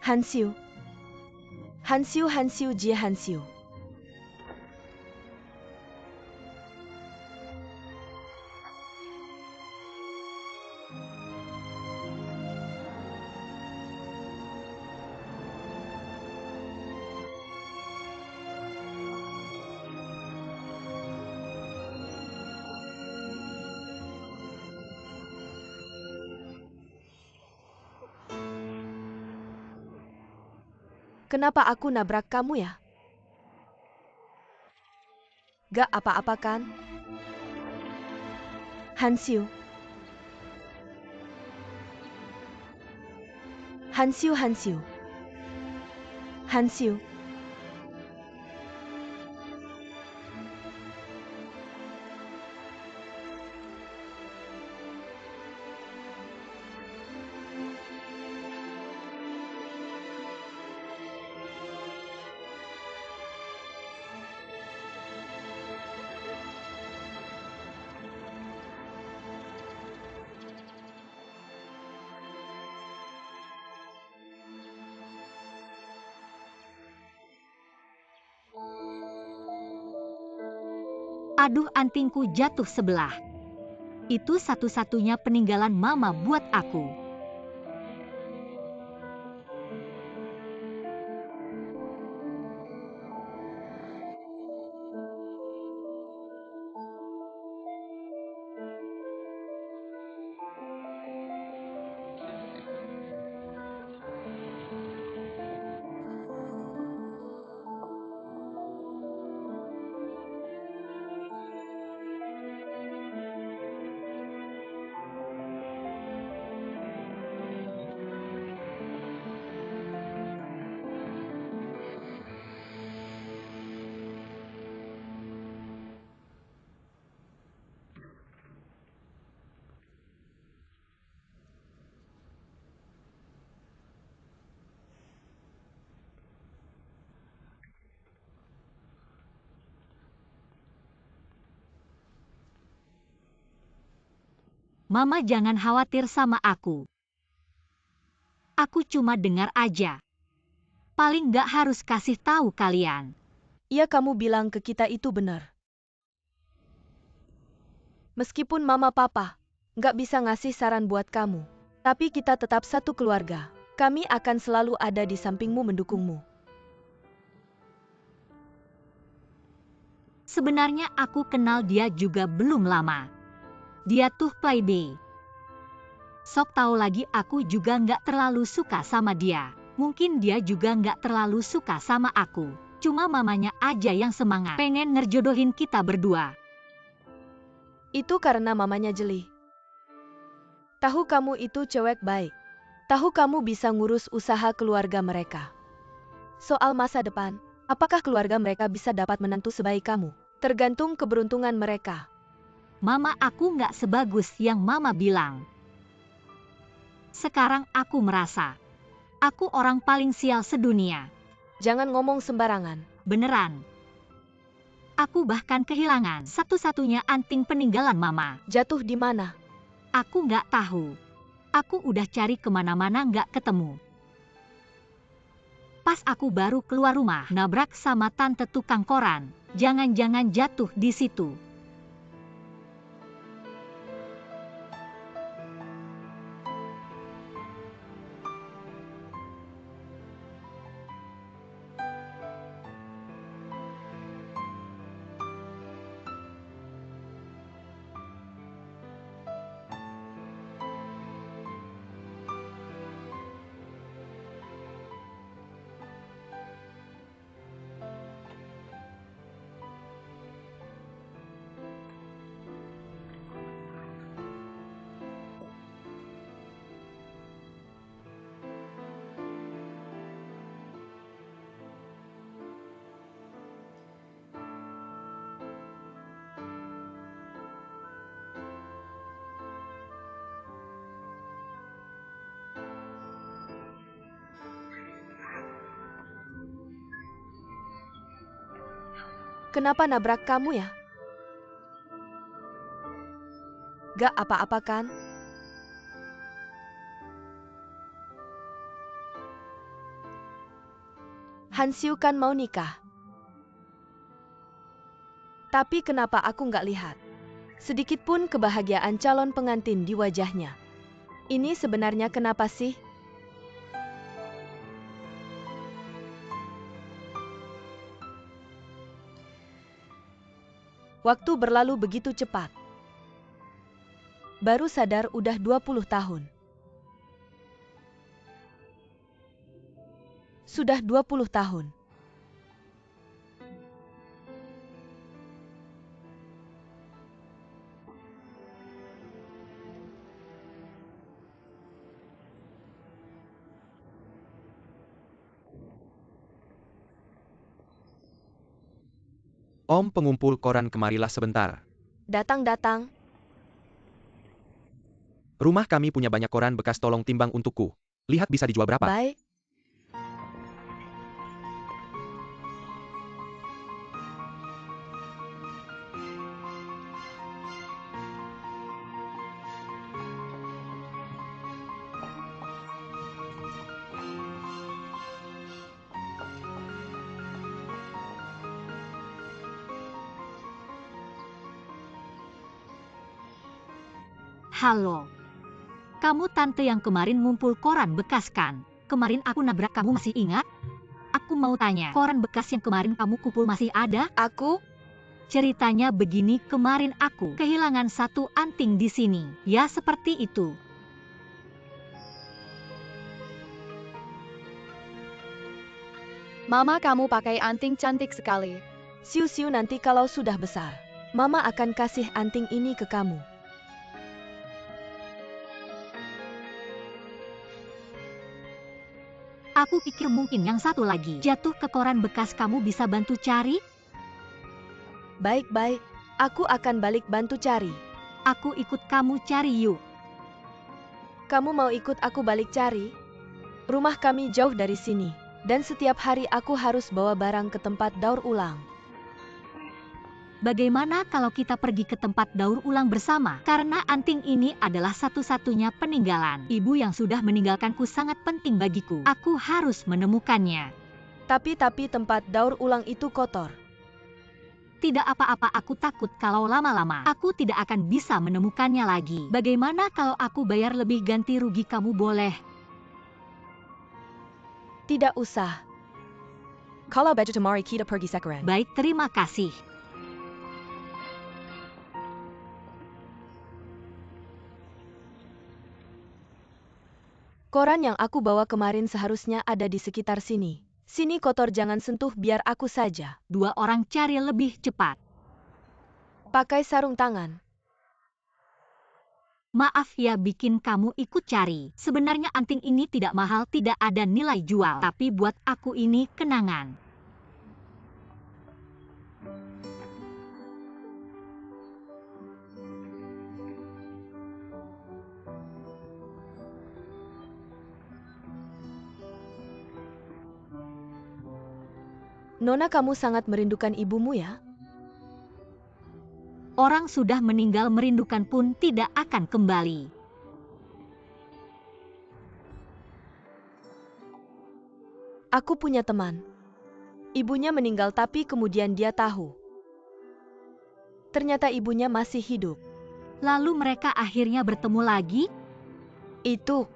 Hansiu. Hansiu, Hansiu, Jie Hansiu. Kenapa aku nabrak kamu ya? Gak apa-apa kan? Hansiu. Hansiu, Hansiu. Hansiu. Aduh, antingku jatuh sebelah. Itu satu-satunya peninggalan mama buat aku. Mama jangan khawatir sama aku. Aku cuma dengar aja. Paling gak harus kasih tahu kalian. Iya, kamu bilang ke kita itu benar. Meskipun mama papa gak bisa ngasih saran buat kamu, tapi kita tetap satu keluarga. Kami akan selalu ada di sampingmu mendukungmu. Sebenarnya aku kenal dia juga belum lama. Dia tuh playboy. Sok tahu lagi aku juga nggak terlalu suka sama dia. Mungkin dia juga nggak terlalu suka sama aku. Cuma mamanya aja yang semangat pengen ngerjodohin kita berdua. Itu karena mamanya jeli. Tahu kamu itu cewek baik. Tahu kamu bisa ngurus usaha keluarga mereka. Soal masa depan, apakah keluarga mereka bisa dapat menantu sebaik kamu? Tergantung keberuntungan mereka. Mama aku nggak sebagus yang mama bilang. Sekarang aku merasa, aku orang paling sial sedunia. Jangan ngomong sembarangan. Beneran. Aku bahkan kehilangan satu-satunya anting peninggalan mama. Jatuh di mana? Aku nggak tahu. Aku udah cari kemana-mana nggak ketemu. Pas aku baru keluar rumah, nabrak sama tante tukang koran. Jangan-jangan jatuh di situ. Kenapa nabrak kamu ya? Gak apa-apa kan? Hansiu kan mau nikah. Tapi kenapa aku nggak lihat sedikit pun kebahagiaan calon pengantin di wajahnya? Ini sebenarnya kenapa sih? Waktu berlalu begitu cepat. Baru sadar udah 20 tahun. Sudah 20 tahun. Om pengumpul koran, kemarilah sebentar. Datang-datang. Rumah kami punya banyak koran bekas, tolong timbang untukku. Lihat bisa dijual berapa. Baik. Halo. Kamu tante yang kemarin ngumpul koran bekas kan? Kemarin aku nabrak kamu, masih ingat? Aku mau tanya, koran bekas yang kemarin kamu kumpul masih ada? Aku? Ceritanya begini, kemarin aku kehilangan satu anting di sini. Ya seperti itu. Mama, kamu pakai anting cantik sekali. Siu-siu, nanti kalau sudah besar, Mama akan kasih anting ini ke kamu. Aku pikir mungkin yang satu lagi jatuh ke koran bekas, kamu bisa bantu cari? Baik-baik, aku akan balik bantu cari. Aku ikut kamu cari yuk. Kamu mau ikut aku balik cari? Rumah kami jauh dari sini, dan setiap hari aku harus bawa barang ke tempat daur ulang. Bagaimana kalau kita pergi ke tempat daur ulang bersama? Karena anting ini adalah satu-satunya peninggalan ibu yang sudah meninggalkanku, sangat penting bagiku. Aku harus menemukannya. Tapi tempat daur ulang itu kotor. Tidak apa-apa, aku takut kalau lama-lama aku tidak akan bisa menemukannya lagi. Bagaimana kalau aku bayar lebih, ganti rugi kamu boleh? Tidak usah. Kalau baju temari kita pergi sekarang. Baik, terima kasih. Koran yang aku bawa kemarin seharusnya ada di sekitar sini. Sini kotor, jangan sentuh, biar aku saja. Dua orang cari lebih cepat. Pakai sarung tangan. Maaf ya bikin kamu ikut cari. Sebenarnya anting ini tidak mahal, tidak ada nilai jual. Tapi buat aku ini kenangan. Nona, kamu sangat merindukan ibumu ya? Orang sudah meninggal, merindukan pun tidak akan kembali. Aku punya teman. Ibunya meninggal tapi kemudian dia tahu. Ternyata ibunya masih hidup. Lalu mereka akhirnya bertemu lagi? Itu.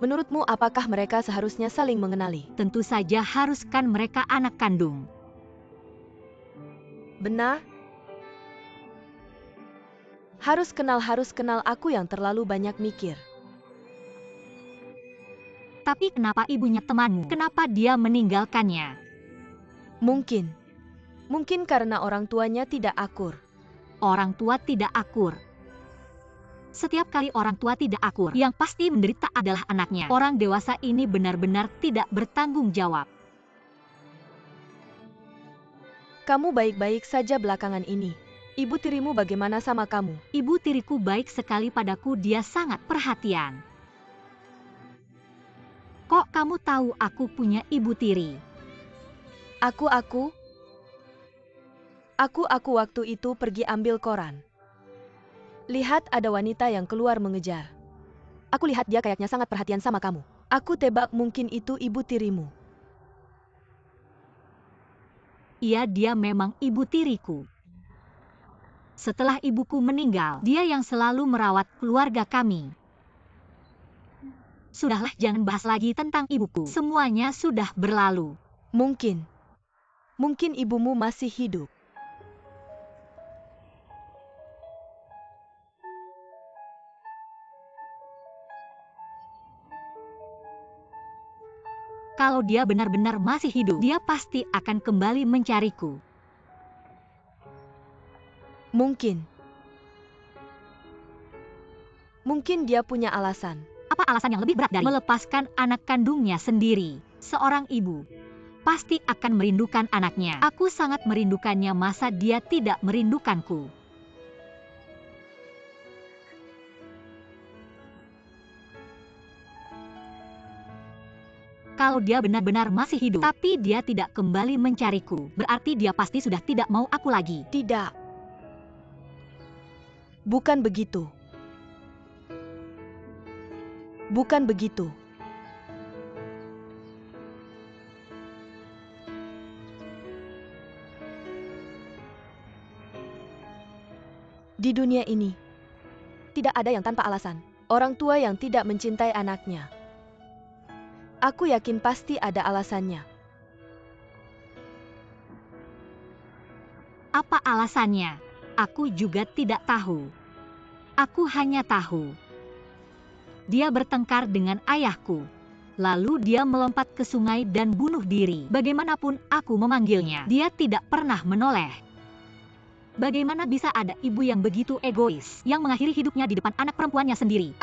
Menurutmu apakah mereka seharusnya saling mengenali? Tentu saja harus, kan mereka anak kandung. Benar? Harus kenal, aku yang terlalu banyak mikir. Tapi kenapa ibunya temanmu? Kenapa dia meninggalkannya? Mungkin karena orang tuanya tidak akur. Orang tua tidak akur. Setiap kali orang tua tidak akur, yang pasti menderita adalah anaknya. Orang dewasa ini benar-benar tidak bertanggung jawab. Kamu baik-baik saja belakangan ini. Ibu tirimu bagaimana sama kamu? Ibu tiriku baik sekali padaku, dia sangat perhatian. Kok kamu tahu aku punya ibu tiri? Aku waktu itu pergi ambil koran. Lihat ada wanita yang keluar mengejar. Aku lihat dia kayaknya sangat perhatian sama kamu. Aku tebak mungkin itu ibu tirimu. Iya, dia memang ibu tiriku. Setelah ibuku meninggal, dia yang selalu merawat keluarga kami. Sudahlah, jangan bahas lagi tentang ibuku. Semuanya sudah berlalu. Mungkin ibumu masih hidup. Kalau dia benar-benar masih hidup, dia pasti akan kembali mencariku. Mungkin dia punya alasan. Apa alasan yang lebih berat dari melepaskan anak kandungnya sendiri? Seorang ibu pasti akan merindukan anaknya. Aku sangat merindukannya, masa dia tidak merindukanku? Kalau dia benar-benar masih hidup, tapi dia tidak kembali mencariku, berarti dia pasti sudah tidak mau aku lagi. Tidak. Bukan begitu. Bukan begitu. Di dunia ini, tidak ada yang tanpa alasan. Orang tua yang tidak mencintai anaknya. Aku yakin pasti ada alasannya. Apa alasannya? Aku juga tidak tahu. Aku hanya tahu dia bertengkar dengan ayahku. Lalu dia melompat ke sungai dan bunuh diri. Bagaimanapun aku memanggilnya, dia tidak pernah menoleh. Bagaimana bisa ada ibu yang begitu egois, yang mengakhiri hidupnya di depan anak perempuannya sendiri?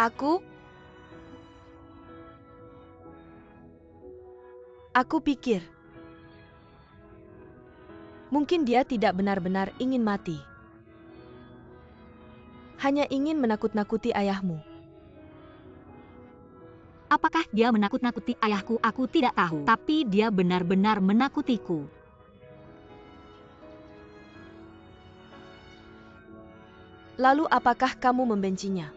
Aku pikir, mungkin dia tidak benar-benar ingin mati. Hanya ingin menakut-nakuti ayahmu. Apakah dia menakut-nakuti ayahku? Aku tidak tahu. Tapi dia benar-benar menakutiku. Lalu apakah kamu membencinya?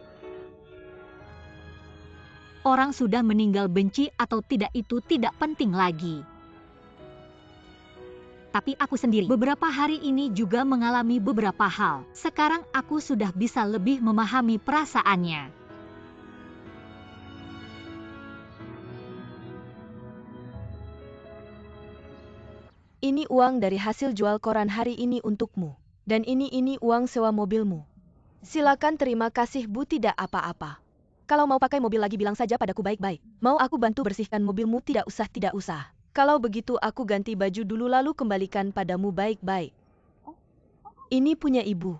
Orang sudah meninggal, benci atau tidak itu tidak penting lagi. Tapi aku sendiri beberapa hari ini juga mengalami beberapa hal. Sekarang aku sudah bisa lebih memahami perasaannya. Ini uang dari hasil jual koran hari ini untukmu. Dan ini uang sewa mobilmu. Silakan, terima kasih Bu, tidak apa-apa. Kalau mau pakai mobil lagi bilang saja padaku baik-baik. Mau aku bantu bersihkan mobilmu? Tidak usah. Kalau begitu aku ganti baju dulu lalu kembalikan padamu baik-baik. Ini punya ibu.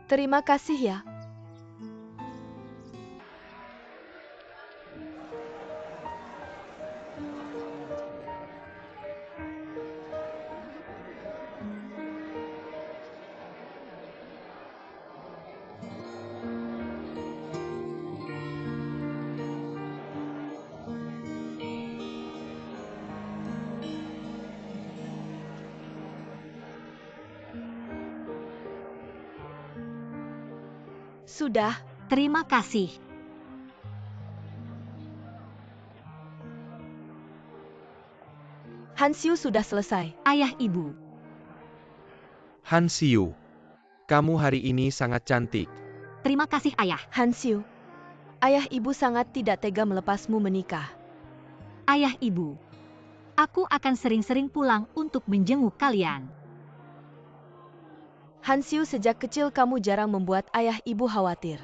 Terima kasih ya. Sudah. Terima kasih. Hansiu sudah selesai. Ayah ibu. Hansiu, kamu hari ini sangat cantik. Terima kasih ayah. Hansiu, ayah ibu sangat tidak tega melepasmu menikah. Ayah ibu, aku akan sering-sering pulang untuk menjenguk kalian. Hansiu, sejak kecil kamu jarang membuat ayah ibu khawatir.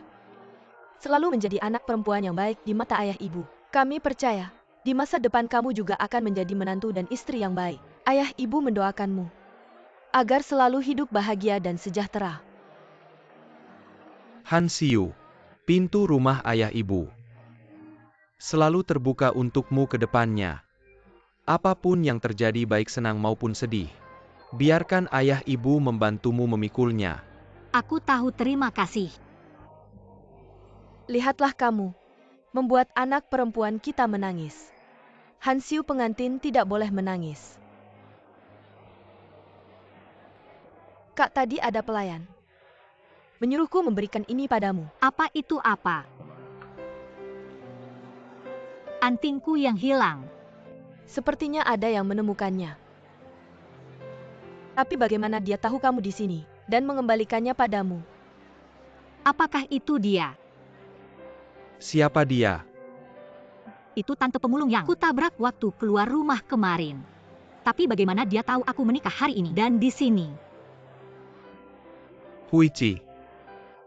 Selalu menjadi anak perempuan yang baik di mata ayah ibu. Kami percaya, di masa depan kamu juga akan menjadi menantu dan istri yang baik. Ayah ibu mendoakanmu agar selalu hidup bahagia dan sejahtera. Hansiu, pintu rumah ayah ibu selalu terbuka untukmu ke depannya. Apapun yang terjadi, baik senang maupun sedih, biarkan ayah ibu membantumu memikulnya. Aku tahu, terima kasih. Lihatlah kamu, membuat anak perempuan kita menangis. Hansiu, pengantin tidak boleh menangis. Kak, tadi ada pelayan. Menyuruhku memberikan ini padamu. Apa itu apa? Antingku yang hilang. Sepertinya ada yang menemukannya. Tapi bagaimana dia tahu kamu di sini dan mengembalikannya padamu? Apakah itu dia? Siapa dia? Itu tante pemulung yang kutabrak waktu keluar rumah kemarin. Tapi bagaimana dia tahu aku menikah hari ini dan di sini? Huichi.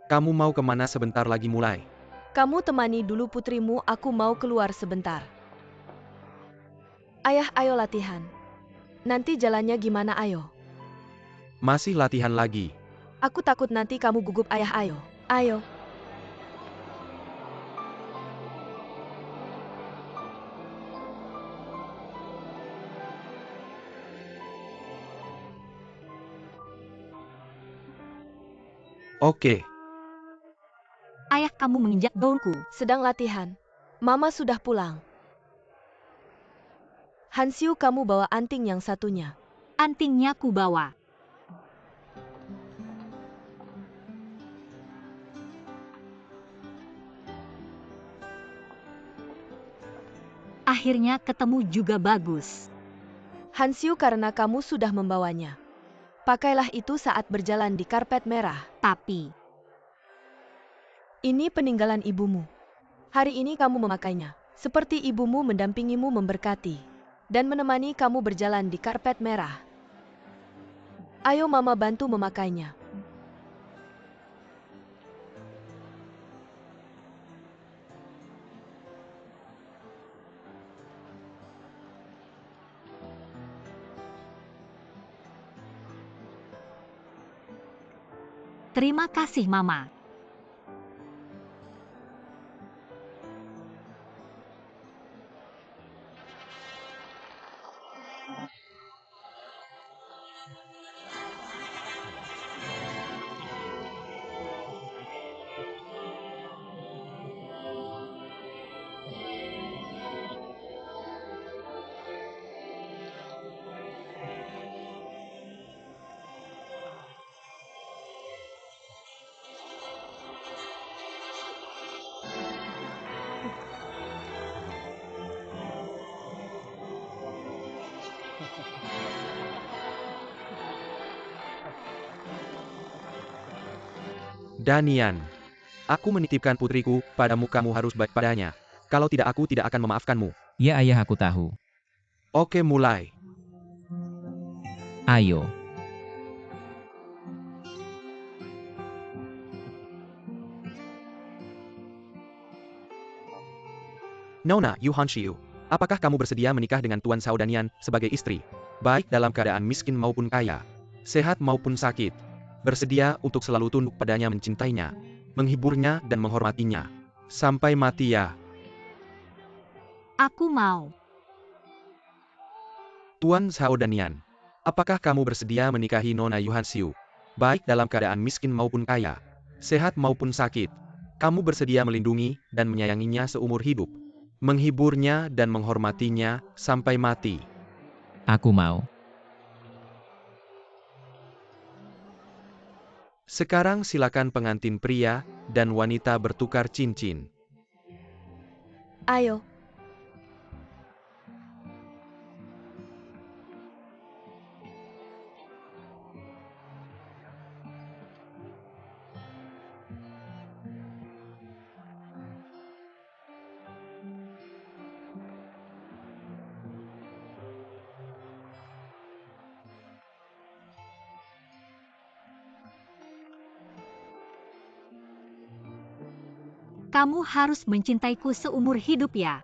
Kamu mau kemana sebentar lagi mulai? Kamu temani dulu putrimu, aku mau keluar sebentar. Ayah, ayo latihan. Nanti jalannya gimana, ayo? Masih latihan lagi. Aku takut nanti kamu gugup, ayah, ayo. Ayo. Oke. Ayah, kamu menginjak daunku. Sedang latihan. Mama sudah pulang. Hansiu, kamu bawa anting yang satunya. Antingnya ku bawa. Akhirnya ketemu juga bagus. Hansiu, karena kamu sudah membawanya. Pakailah itu saat berjalan di karpet merah. Tapi, Ini peninggalan ibumu. Hari ini kamu memakainya. Seperti ibumu mendampingimu memberkati. Dan menemani kamu berjalan di karpet merah. Ayo mama bantu memakainya. terima kasih Mama. Danian. Aku menitipkan putriku padamu, kamu harus baik padanya. Kalau tidak, aku tidak akan memaafkanmu. Ya ayah, aku tahu. Oke, mulai. Ayo. Nona Yu Hanshiu, apakah kamu bersedia menikah dengan Tuan Sao Danian sebagai istri? Baik dalam keadaan miskin maupun kaya, sehat maupun sakit. Bersedia untuk selalu tunduk padanya, mencintainya, menghiburnya dan menghormatinya. Sampai mati ya. Aku mau. Tuan Sao Danian, apakah kamu bersedia menikahi Nona Yu Hanshiu? Baik dalam keadaan miskin maupun kaya, sehat maupun sakit. Kamu bersedia melindungi dan menyayanginya seumur hidup, menghiburnya dan menghormatinya sampai mati. Aku mau. Sekarang silakan pengantin pria dan wanita bertukar cincin. Ayo. Kamu harus mencintaiku seumur hidup ya.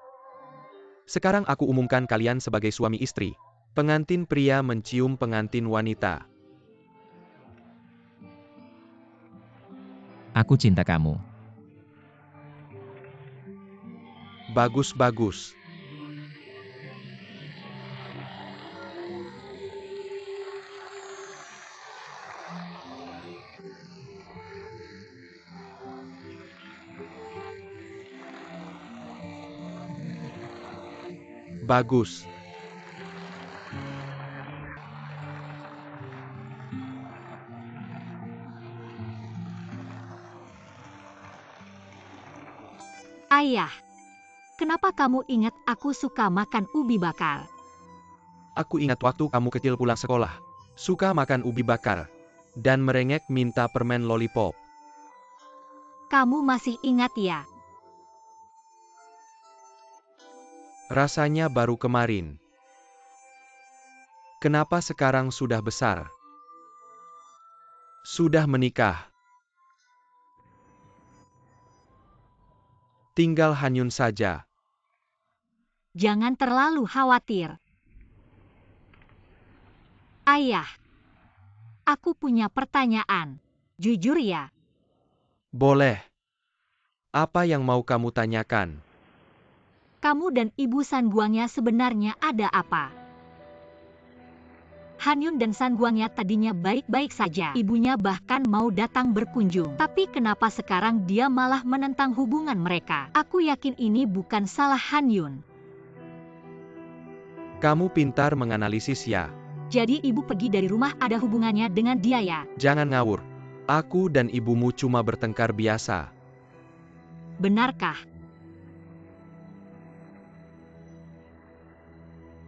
Sekarang aku umumkan kalian sebagai suami istri. Pengantin pria mencium pengantin wanita. Aku cinta kamu. Bagus-bagus. Bagus. Ayah, kenapa kamu ingat aku suka makan ubi bakar? Aku ingat waktu kamu kecil pulang sekolah. Suka makan ubi bakar. Dan merengek minta permen lollipop. Kamu masih ingat ya? Rasanya baru kemarin. Kenapa sekarang sudah besar? Sudah menikah. Tinggal hanyun saja. Jangan terlalu khawatir. Ayah, aku punya pertanyaan. Jujur ya, Boleh. Apa yang mau kamu tanyakan? kamu dan Ibu Sanguangnya sebenarnya ada apa? Hanyun dan Sanguangnya tadinya baik-baik saja. Ibunya bahkan mau datang berkunjung. Tapi kenapa sekarang dia malah menentang hubungan mereka? Aku yakin ini bukan salah Hanyun. Kamu pintar menganalisis ya. Jadi ibu pergi dari rumah ada hubungannya dengan dia ya? Jangan ngawur. Aku dan ibumu cuma bertengkar biasa. Benarkah?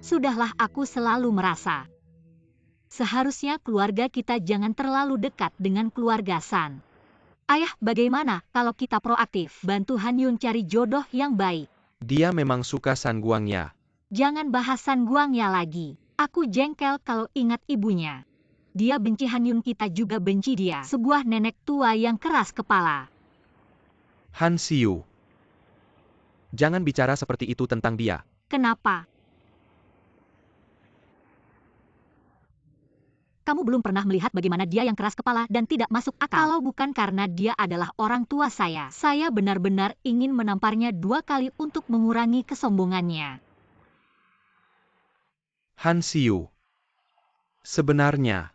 Sudahlah, aku selalu merasa seharusnya keluarga kita jangan terlalu dekat dengan keluarga San. Ayah, bagaimana kalau kita proaktif bantu Hanyun cari jodoh yang baik? Dia memang suka Sanguangnya. Jangan bahas Sanguangnya lagi. Aku jengkel kalau ingat ibunya. Dia benci Hanyun, kita juga benci dia. Sebuah nenek tua yang keras kepala. Han Siu. Jangan bicara seperti itu tentang dia. Kenapa? Kamu belum pernah melihat bagaimana dia yang keras kepala dan tidak masuk akal. Kalau bukan karena dia adalah orang tua saya benar-benar ingin menamparnya 2 kali untuk mengurangi kesombongannya. Han Siu. Sebenarnya,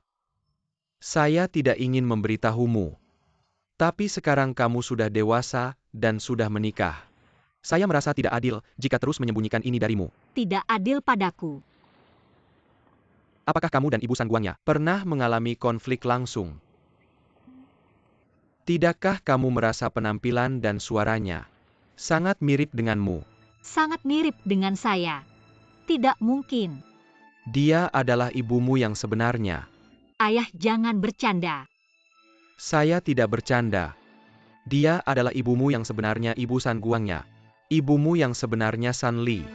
saya tidak ingin memberitahumu. Tapi sekarang kamu sudah dewasa dan sudah menikah. Saya merasa tidak adil jika terus menyembunyikan ini darimu. Tidak adil padaku. Apakah kamu dan Ibu Sanguangnya pernah mengalami konflik langsung? Tidakkah kamu merasa penampilan dan suaranya sangat mirip denganmu? Sangat mirip dengan saya. Tidak mungkin. Dia adalah ibumu yang sebenarnya. Ayah, jangan bercanda. Saya tidak bercanda. Dia adalah ibumu yang sebenarnya, Ibu Sanguangnya. Ibumu yang sebenarnya, San Li.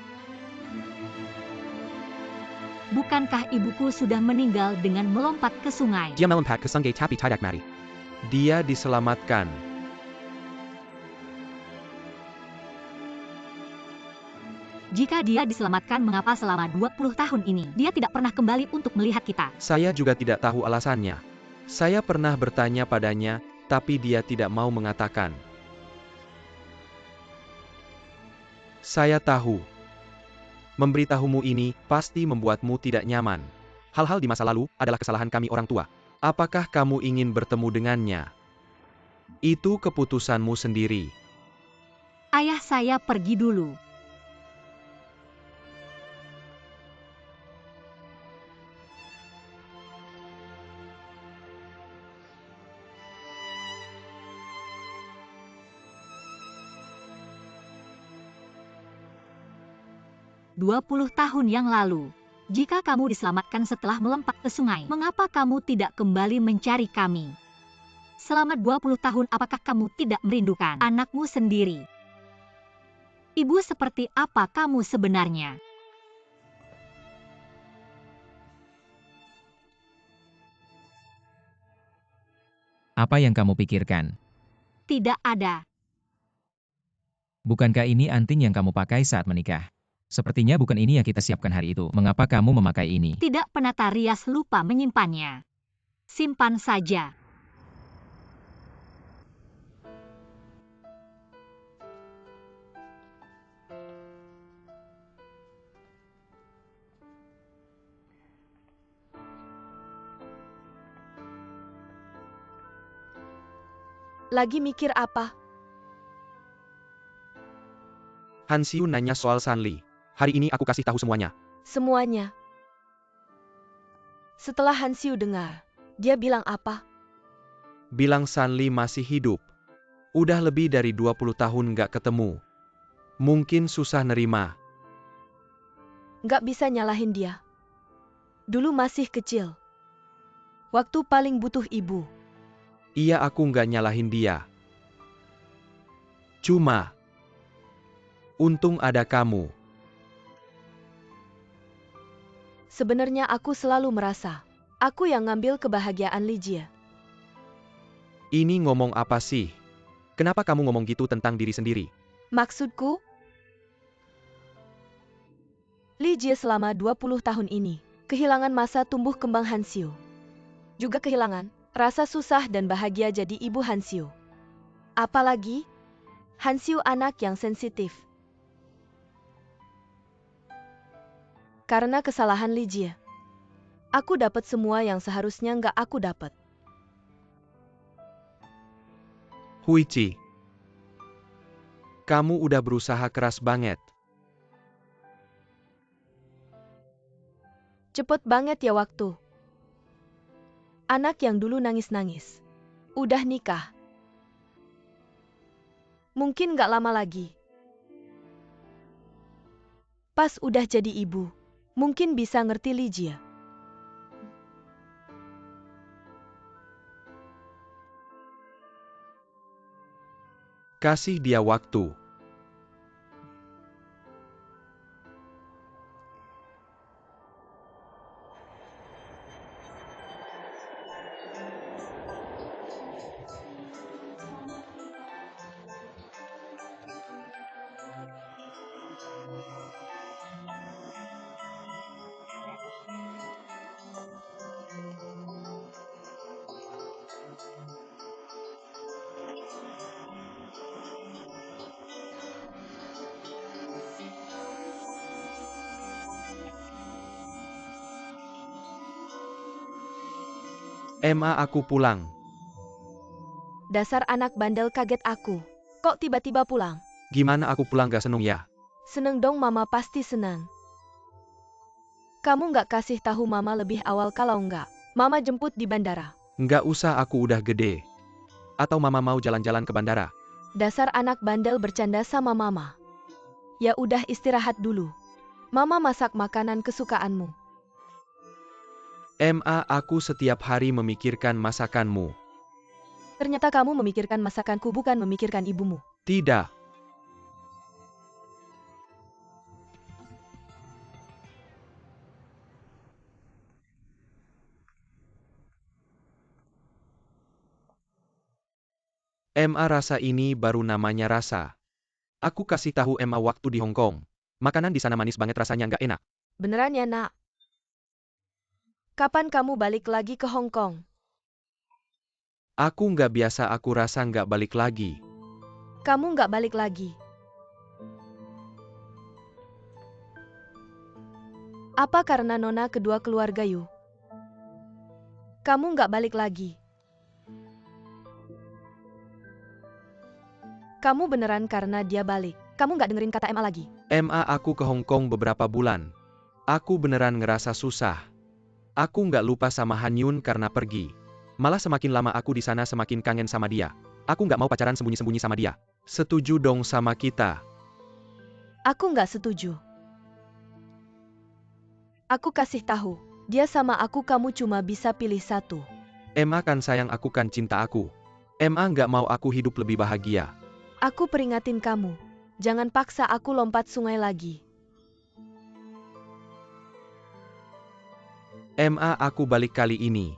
Bukankah ibuku sudah meninggal dengan melompat ke sungai? Dia melompat ke sungai tapi tidak mati. Dia diselamatkan. Jika dia diselamatkan, mengapa selama 20 tahun ini dia tidak pernah kembali untuk melihat kita? Saya juga tidak tahu alasannya. Saya pernah bertanya padanya, tapi dia tidak mau mengatakan. Saya tahu. Memberitahumu ini pasti membuatmu tidak nyaman. Hal-hal di masa lalu adalah kesalahan kami orang tua. Apakah kamu ingin bertemu dengannya? Itu keputusanmu sendiri. Ayah, saya pergi dulu. "20 tahun yang lalu, jika kamu diselamatkan setelah melompat ke sungai, mengapa kamu tidak kembali mencari kami? Selama 20 tahun, apakah kamu tidak merindukan anakmu sendiri? Ibu, seperti apa kamu sebenarnya?" Apa yang kamu pikirkan? Tidak ada. Bukankah ini anting yang kamu pakai saat menikah? Sepertinya bukan ini yang kita siapkan hari itu. Mengapa kamu memakai ini? Tidak, penata rias lupa menyimpannya. Simpan saja. Lagi mikir apa? Han Siu nanya soal San Li. Hari ini aku kasih tahu semuanya. Semuanya. Setelah Han Siu dengar, dia bilang apa? Bilang San Li masih hidup. Udah lebih dari 20 tahun nggak ketemu. Mungkin susah nerima. Nggak bisa nyalahin dia. Dulu masih kecil. Waktu paling butuh ibu. Iya, aku nggak nyalahin dia. Cuma, untung ada kamu. Sebenarnya aku selalu merasa, aku yang ngambil kebahagiaan Lijie. Ini ngomong apa sih? Kenapa kamu ngomong gitu tentang diri sendiri? Maksudku, Lijie selama 20 tahun ini, kehilangan masa tumbuh kembang Hansyu. Juga kehilangan rasa susah dan bahagia jadi ibu Hansyu. Apalagi, Hansyu anak yang sensitif. Karena kesalahan Lijie, aku dapat semua yang seharusnya nggak aku dapat. Huichi, kamu udah berusaha keras banget. Cepet banget ya waktu. Anak yang dulu nangis-nangis, udah nikah. Mungkin nggak lama lagi. Pas udah jadi ibu, mungkin bisa ngerti Lijie. Kasih dia waktu. Aku pulang. Dasar anak bandel, kaget aku. Kok tiba-tiba pulang? Gimana aku pulang gak seneng ya? Seneng dong, mama pasti senang. Kamu nggak kasih tahu mama lebih awal kalau nggak, mama jemput di bandara. Nggak usah, aku udah gede. Atau mama mau jalan-jalan ke bandara? Dasar anak bandel bercanda sama mama. Ya udah, istirahat dulu. Mama masak makanan kesukaanmu. Aku setiap hari memikirkan masakanmu. Ternyata kamu memikirkan masakanku, bukan memikirkan ibumu. Tidak. Rasa ini baru namanya rasa. Aku kasih tahu waktu di Hong Kong. Makanan di sana manis banget, rasanya nggak enak. Beneran ya, nak? Kapan kamu balik lagi ke Hong Kong? Aku nggak biasa, aku rasa nggak balik lagi. Kamu nggak balik lagi. Apa karena nona kedua keluarga Yu? Kamu nggak balik lagi. Kamu beneran karena dia balik. Kamu nggak dengerin kata Emma lagi. Aku ke Hong Kong beberapa bulan. Aku beneran ngerasa susah. Aku nggak lupa sama Han Yun karena pergi. Malah semakin lama aku di sana semakin kangen sama dia. Aku nggak mau pacaran sembunyi-sembunyi sama dia. Setuju dong sama kita? Aku nggak setuju. Aku kasih tahu, dia sama aku, kamu cuma bisa pilih satu. Kan sayang aku, kan cinta aku. Nggak mau aku hidup lebih bahagia. Aku peringatin kamu, jangan paksa aku lompat sungai lagi. Aku balik kali ini.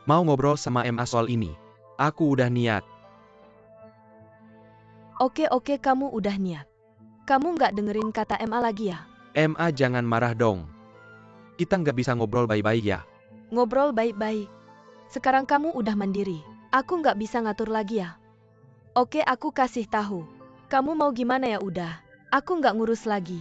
Mau ngobrol sama soal ini. Aku udah niat. Oke, kamu udah niat. Kamu nggak dengerin kata Emma lagi ya? Jangan marah dong. Kita nggak bisa ngobrol baik-baik ya? Ngobrol baik-baik. Sekarang kamu udah mandiri. Aku nggak bisa ngatur lagi ya. Oke, aku kasih tahu. Kamu mau gimana ya udah. Aku nggak ngurus lagi.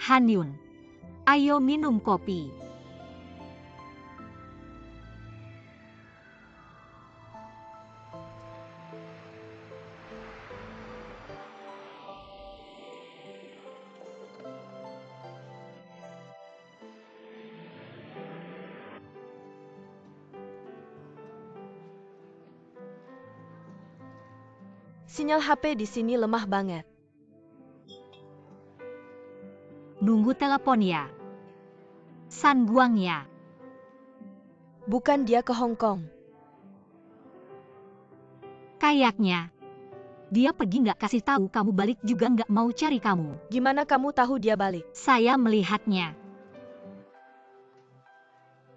Han Yun. Ayo minum kopi. Sinyal HP di sini lemah banget. Nunggu telepon ya. San Guang ya. Bukan dia ke Hong Kong. Kayaknya. Dia pergi nggak kasih tahu kamu balik juga nggak mau cari kamu. Gimana kamu tahu dia balik? Saya melihatnya.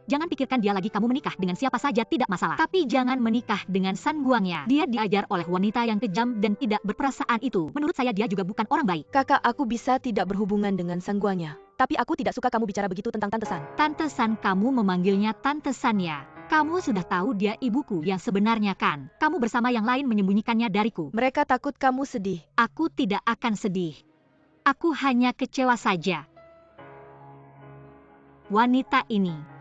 Jangan pikirkan dia lagi kamu menikah dengan siapa saja tidak masalah. Tapi jangan menikah dengan San Guang ya. Dia diajar oleh wanita yang kejam dan tidak berperasaan itu. Menurut saya dia juga bukan orang baik. Kakak, aku bisa tidak berhubungan dengan sangguanya. Tapi aku tidak suka kamu bicara begitu tentang Tante San. Tante San, kamu memanggilnya Tante San ya. Kamu sudah tahu dia ibuku yang sebenarnya kan. Kamu bersama yang lain menyembunyikannya dariku. Mereka takut kamu sedih. Aku tidak akan sedih. Aku hanya kecewa saja. Wanita ini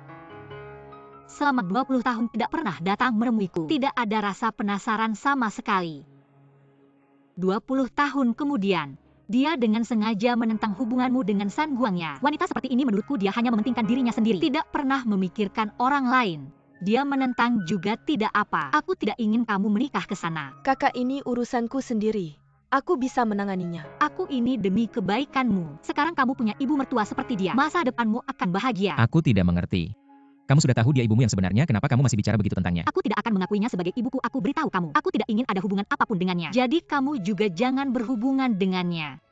selama 20 tahun tidak pernah datang menemuiku. Tidak ada rasa penasaran sama sekali. 20 tahun kemudian, dia dengan sengaja menentang hubunganmu dengan San Guangnya. Wanita seperti ini menurutku dia hanya mementingkan dirinya sendiri. Tidak pernah memikirkan orang lain. Dia menentang juga tidak apa. Aku tidak ingin kamu menikah ke sana. Kakak, ini urusanku sendiri. Aku bisa menanganinya. Aku ini demi kebaikanmu. Sekarang kamu punya ibu mertua seperti dia. Masa depanmu akan bahagia. Aku tidak mengerti. Kamu sudah tahu dia ibumu yang sebenarnya, kenapa kamu masih bicara begitu tentangnya? Aku tidak akan mengakuinya sebagai ibuku, aku beritahu kamu. Aku tidak ingin ada hubungan apapun dengannya. Jadi kamu juga jangan berhubungan dengannya.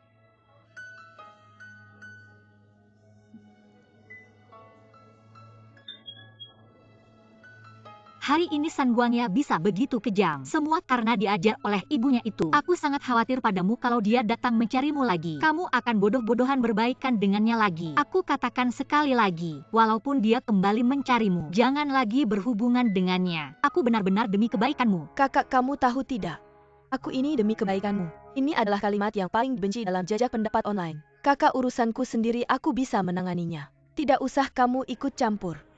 Hari ini San Guangnya bisa begitu kejam. Semua karena diajar oleh ibunya itu. Aku sangat khawatir padamu kalau dia datang mencarimu lagi. Kamu akan bodoh-bodohan berbaikan dengannya lagi. Aku katakan sekali lagi, walaupun dia kembali mencarimu, jangan lagi berhubungan dengannya. Aku benar-benar demi kebaikanmu. Kakak, kamu tahu tidak? Aku ini demi kebaikanmu. Ini adalah kalimat yang paling dibenci dalam jajak pendapat online. Kakak, urusanku sendiri, aku bisa menanganinya. Tidak usah kamu ikut campur.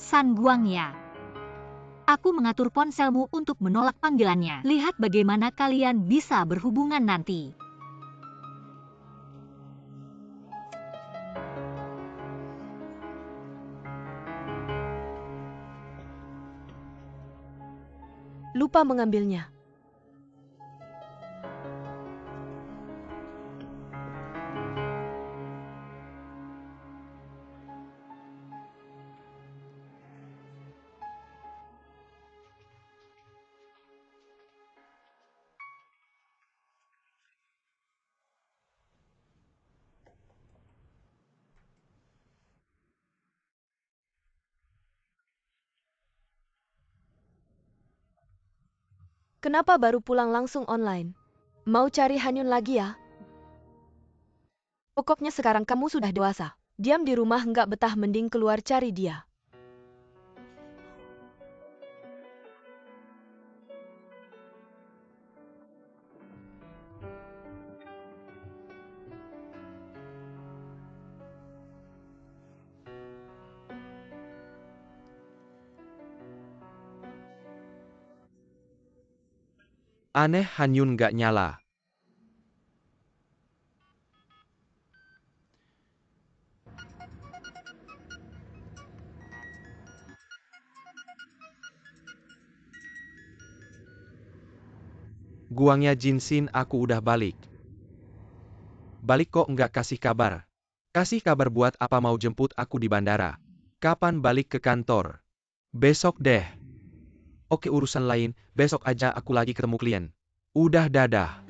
San Guangnya. Aku mengatur ponselmu untuk menolak panggilannya. Lihat bagaimana kalian bisa berhubungan nanti. Lupa mengambilnya. Kenapa baru pulang langsung online? Mau cari Hanyun lagi ya? Pokoknya sekarang kamu sudah dewasa. Diam di rumah nggak betah, mending keluar cari dia. Aneh, Hanyun nggak nyala. Guangnya Jinsin, aku udah balik. Balik kok nggak kasih kabar? Kasih kabar buat apa, mau jemput aku di bandara? Kapan balik ke kantor? Besok deh. Oke, urusan lain, besok aja, aku lagi ketemu klien. Udah, dadah.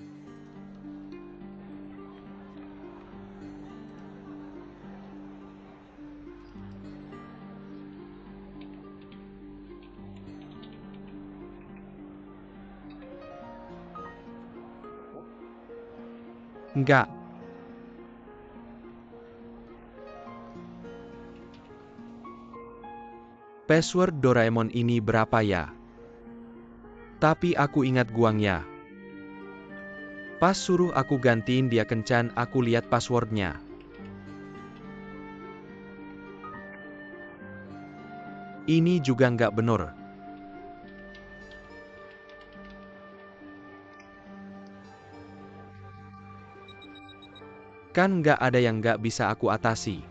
Enggak. Password Doraemon ini berapa ya? Tapi aku ingat guangnya. Pas suruh aku gantiin dia kencan aku lihat passwordnya. Ini juga nggak bener. Kan nggak ada yang nggak bisa aku atasi.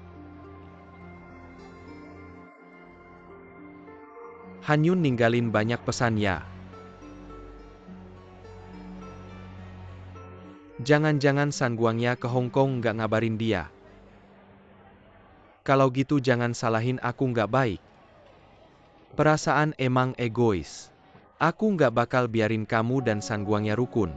Hanyun ninggalin banyak pesan ya. Jangan-jangan San Guangya ke Hong Kong nggak ngabarin dia. Kalau gitu jangan salahin aku nggak baik. Perasaan emang egois. Aku nggak bakal biarin kamu dan San Guangya rukun.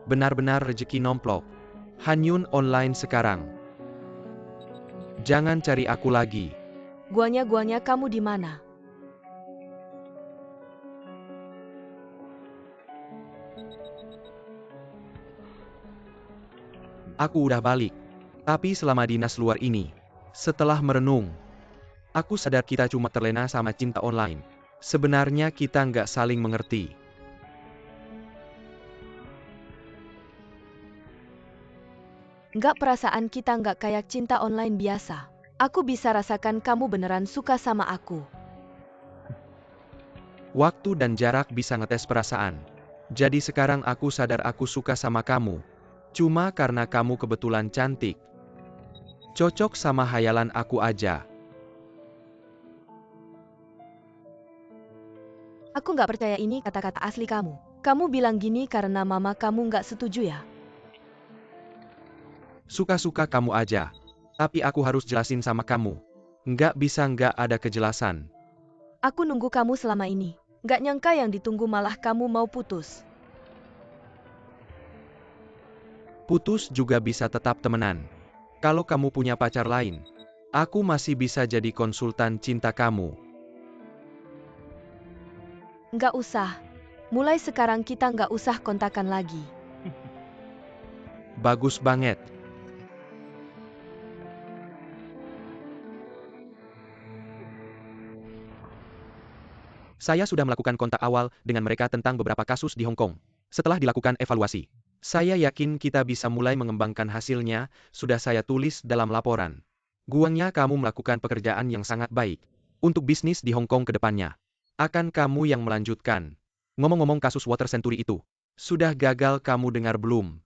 Benar-benar rezeki nomplok. Hanyun online sekarang. Jangan cari aku lagi. Guangnya kamu di mana? Aku udah balik. Tapi selama dinas luar ini, setelah merenung, aku sadar kita cuma terlena sama cinta online. Sebenarnya kita nggak saling mengerti. Nggak, perasaan kita nggak kayak cinta online biasa. Aku bisa rasakan kamu beneran suka sama aku. Waktu dan jarak bisa ngetes perasaan. Jadi sekarang aku sadar aku suka sama kamu. Cuma karena kamu kebetulan cantik. Cocok sama hayalan aku aja. Aku nggak percaya ini kata-kata asli kamu. Kamu bilang gini karena mama kamu nggak setuju ya? Suka-suka kamu aja. Tapi aku harus jelasin sama kamu. Nggak bisa nggak ada kejelasan. Aku nunggu kamu selama ini. Nggak nyangka yang ditunggu malah kamu mau putus. Putus juga bisa tetap temenan. Kalau kamu punya pacar lain, aku masih bisa jadi konsultan cinta kamu. Nggak usah. Mulai sekarang kita nggak usah kontakan lagi. Bagus banget. Saya sudah melakukan kontak awal dengan mereka tentang beberapa kasus di Hong Kong. Setelah dilakukan evaluasi, saya yakin kita bisa mulai mengembangkan hasilnya, sudah saya tulis dalam laporan. Guangnya kamu melakukan pekerjaan yang sangat baik. Untuk bisnis di Hong Kong ke depannya. Akan kamu yang melanjutkan. Ngomong-ngomong kasus Water Century itu. Sudah gagal kamu dengar belum?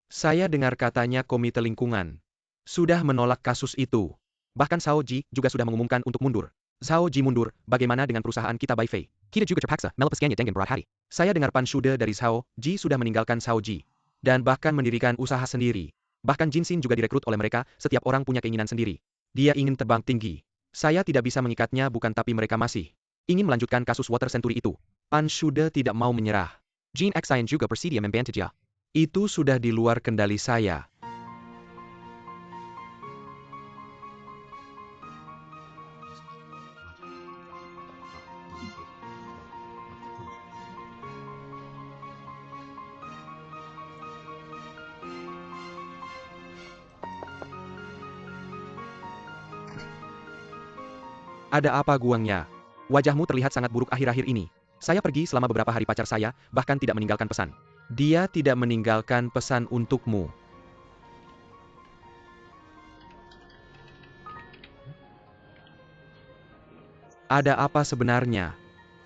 Saya dengar katanya komite lingkungan. Sudah menolak kasus itu. Bahkan Shao Ji juga sudah mengumumkan untuk mundur. Zhao Ji mundur, bagaimana dengan perusahaan kita Baifei? Kita juga terpaksa melepaskannya dengan berat hati. Saya dengar Pan Shude dari Zhao Ji sudah meninggalkan Zhao Ji. Dan bahkan mendirikan usaha sendiri. Bahkan Jin Xin juga direkrut oleh mereka, setiap orang punya keinginan sendiri. Dia ingin terbang tinggi. Saya tidak bisa mengikatnya bukan tapi mereka masih ingin melanjutkan kasus Water Century itu. Pan Shude tidak mau menyerah. Jin Xian juga bersedia membantu dia. Itu sudah di luar kendali saya. Ada apa Guangnya? Wajahmu terlihat sangat buruk akhir-akhir ini. Saya pergi selama beberapa hari pacar saya, bahkan tidak meninggalkan pesan. Dia tidak meninggalkan pesan untukmu. Ada apa sebenarnya?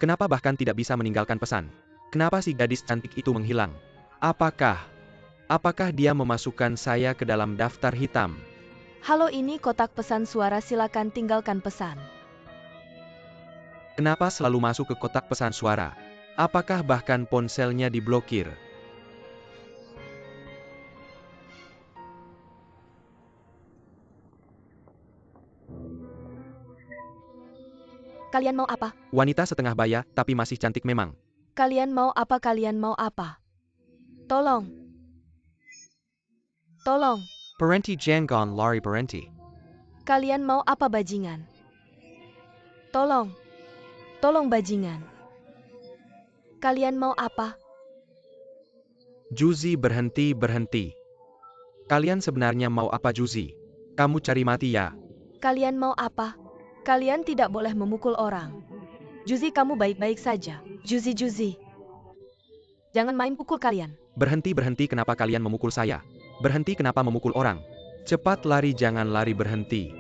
Kenapa bahkan tidak bisa meninggalkan pesan? Kenapa si gadis cantik itu menghilang? Apakah dia memasukkan saya ke dalam daftar hitam? Halo, ini kotak pesan suara, silakan tinggalkan pesan. Kenapa selalu masuk ke kotak pesan suara? Apakah bahkan ponselnya diblokir? Kalian mau apa? Wanita setengah baya, tapi masih cantik memang. Kalian mau apa? Kalian mau apa? Tolong. Tolong. Parenti Jangon lari parenti. Kalian mau apa bajingan? Tolong. Tolong bajingan. Kalian mau apa? Juzi berhenti. Kalian sebenarnya mau apa Juzi? Kamu cari mati ya? Kalian mau apa? Kalian tidak boleh memukul orang. Juzi, kamu baik-baik saja. Juzi. Jangan main pukul kalian. Berhenti, kenapa kalian memukul saya? Berhenti, kenapa memukul orang? Cepat lari, jangan lari, berhenti.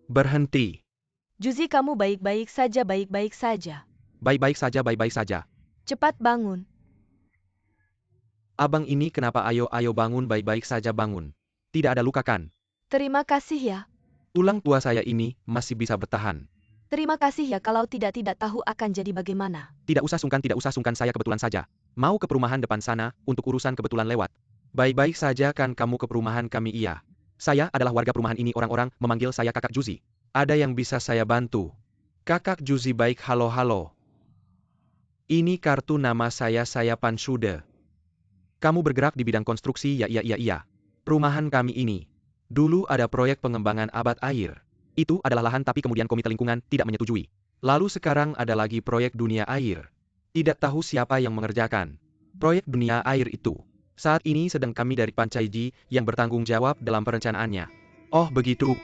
Berhenti. Juzi, kamu baik-baik saja, baik-baik saja. Baik-baik saja. Cepat bangun. Abang ini kenapa? Ayo bangun, baik-baik saja, bangun. Tidak ada luka kan? Terima kasih ya. Tulang tua saya ini masih bisa bertahan. Terima kasih ya, kalau tidak tahu akan jadi bagaimana. Tidak usah sungkan, saya kebetulan saja. Mau ke perumahan depan sana, untuk urusan kebetulan lewat. Baik-baik saja kan kamu ke perumahan kami? Iya. Saya adalah warga perumahan ini, orang-orang memanggil saya Kakak Juzi. Ada yang bisa saya bantu? Kakak Juzi baik, halo. Ini kartu nama saya Panshude. Kamu bergerak di bidang konstruksi ya? Iya. Perumahan kami ini dulu ada proyek pengembangan abad air. Itu adalah lahan tapi kemudian komite lingkungan tidak menyetujui. Lalu sekarang ada lagi proyek dunia air. Tidak tahu siapa yang mengerjakan proyek dunia air itu. Saat ini sedang kami dari Pancaiji yang bertanggung jawab dalam perencanaannya. Oh begitu.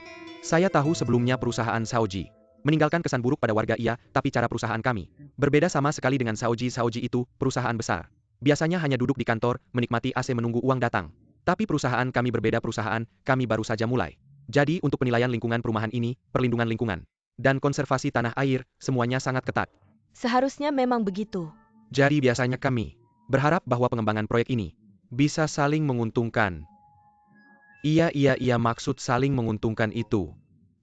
Saya tahu sebelumnya perusahaan Saoji meninggalkan kesan buruk pada warga, iya, tapi cara perusahaan kami berbeda sama sekali dengan Saoji. Saoji itu perusahaan besar. Biasanya hanya duduk di kantor, menikmati AC menunggu uang datang. Tapi perusahaan kami berbeda, perusahaan kami baru saja mulai. Jadi untuk penilaian lingkungan perumahan ini, perlindungan lingkungan, dan konservasi tanah air, semuanya sangat ketat. Seharusnya memang begitu. Jadi biasanya kami berharap bahwa pengembangan proyek ini bisa saling menguntungkan. Iya, maksud saling menguntungkan itu.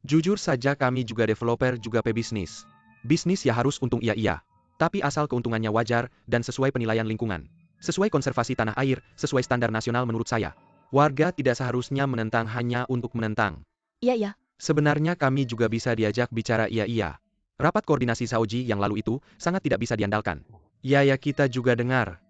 Jujur saja kami juga developer juga pebisnis. Bisnis ya harus untung, iya. Tapi asal keuntungannya wajar dan sesuai penilaian lingkungan. Sesuai konservasi tanah air, sesuai standar nasional menurut saya. Warga tidak seharusnya menentang hanya untuk menentang. Iya. Sebenarnya kami juga bisa diajak bicara, iya. Rapat koordinasi Saoji yang lalu itu sangat tidak bisa diandalkan. Ya, kita juga dengar.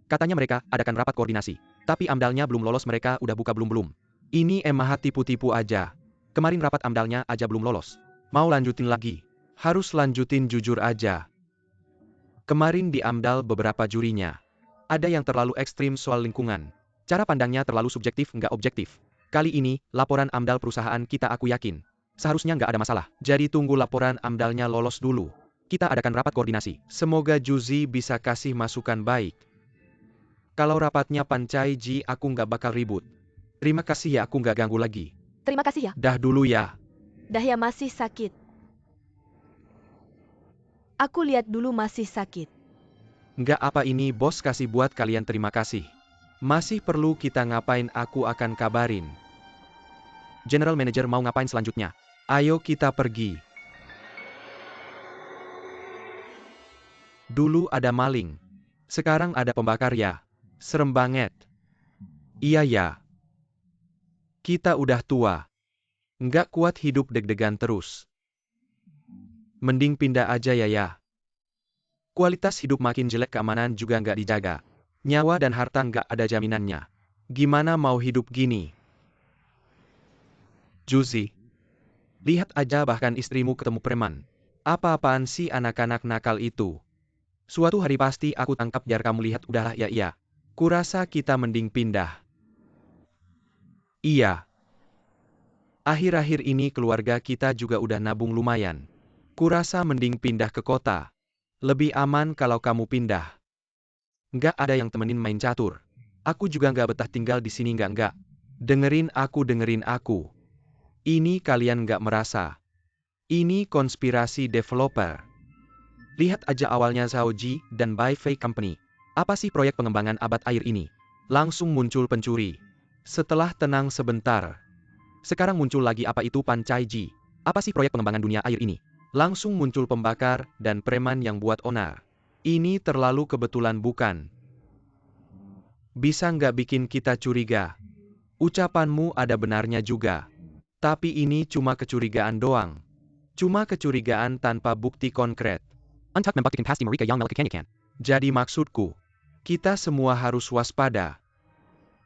Katanya mereka adakan rapat koordinasi. Tapi amdalnya belum lolos, mereka udah buka belum. Ini emang tipu-tipu aja. Kemarin rapat amdalnya aja belum lolos. Mau lanjutin lagi? Harus lanjutin, jujur aja. Kemarin di amdal beberapa jurinya ada yang terlalu ekstrim soal lingkungan. Cara pandangnya terlalu subjektif, nggak objektif. Kali ini, laporan amdal perusahaan kita aku yakin seharusnya nggak ada masalah. Jadi tunggu laporan amdalnya lolos dulu. Kita adakan rapat koordinasi. Semoga Juzi bisa kasih masukan baik. Kalau rapatnya Pancaiji aku nggak bakal ribut. Terima kasih ya, aku nggak ganggu lagi. Terima kasih ya. Dah dulu ya. Dah ya, masih sakit. Aku lihat dulu masih sakit. Nggak apa ini bos kasih buat kalian, terima kasih. Masih perlu kita ngapain aku akan kabarin. General Manager mau ngapain selanjutnya? Ayo kita pergi. Dulu ada maling. Sekarang ada pembakar ya. Serem banget. Iya ya. Kita udah tua. Nggak kuat hidup deg-degan terus. Mending pindah aja ya. Kualitas hidup makin jelek, keamanan juga nggak dijaga. Nyawa dan harta nggak ada jaminannya. Gimana mau hidup gini? Juzi. Lihat aja, bahkan istrimu ketemu preman. Apa-apaan sih anak-anak nakal itu? Suatu hari pasti aku tangkap biar kamu lihat. Udahlah ya, iya. Kurasa kita mending pindah. Iya. Akhir-akhir ini keluarga kita juga udah nabung lumayan. Kurasa mending pindah ke kota. Lebih aman kalau kamu pindah. Nggak ada yang temenin main catur. Aku juga nggak betah tinggal di sini, nggak. Dengerin aku. Ini kalian nggak merasa? Ini konspirasi developer. Lihat aja awalnya Saoji dan Baifei Company. Apa sih proyek pengembangan abad air ini? Langsung muncul pencuri. Setelah tenang sebentar. Sekarang muncul lagi apa itu Pancaiji. Apa sih proyek pengembangan dunia air ini? Langsung muncul pembakar dan preman yang buat onar. Ini terlalu kebetulan bukan? Bisa nggak bikin kita curiga? Ucapanmu ada benarnya juga. Tapi ini cuma kecurigaan doang. Cuma kecurigaan tanpa bukti konkret. Jadi maksudku, kita semua harus waspada.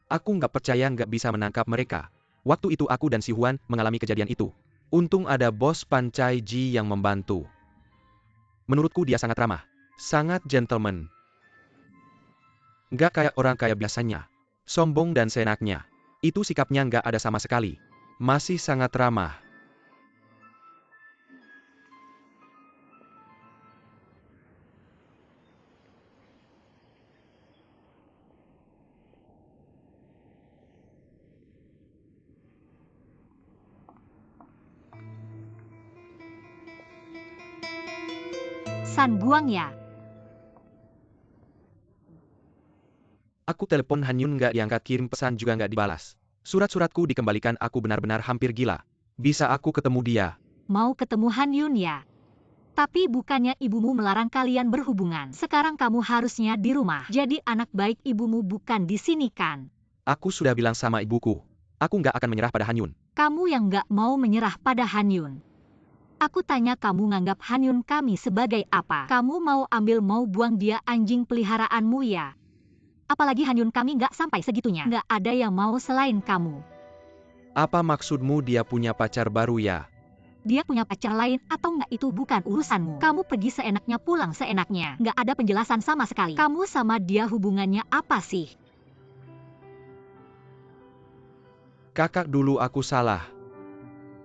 Aku nggak percaya nggak bisa menangkap mereka. Waktu itu aku dan si Huan mengalami kejadian itu. Untung ada bos Pancaiji yang membantu. Menurutku dia sangat ramah. Sangat gentleman. Nggak kayak orang kaya biasanya. Sombong dan seenaknya. Itu sikapnya nggak ada sama sekali. Masih sangat ramah. San Guang ya. Aku telepon Han Yun nggak diangkat, kirim pesan juga nggak dibalas. Surat-suratku dikembalikan, aku benar-benar hampir gila. Bisa aku ketemu dia? Mau ketemu Han Yun ya? Tapi bukannya ibumu melarang kalian berhubungan. Sekarang kamu harusnya di rumah. Jadi anak baik ibumu bukan di sini kan? Aku sudah bilang sama ibuku. Aku nggak akan menyerah pada Han Yun. Kamu yang nggak mau menyerah pada Han Yun. Aku tanya kamu nganggap Han Yun kami sebagai apa? Kamu mau ambil mau buang dia anjing peliharaanmu ya? Apalagi Han Yun kami nggak sampai segitunya. Nggak ada yang mau selain kamu. Apa maksudmu dia punya pacar baru ya? Dia punya pacar lain atau nggak itu bukan urusanmu. Kamu pergi seenaknya, pulang seenaknya. Nggak ada penjelasan sama sekali. Kamu sama dia hubungannya apa sih? Kakak, dulu aku salah.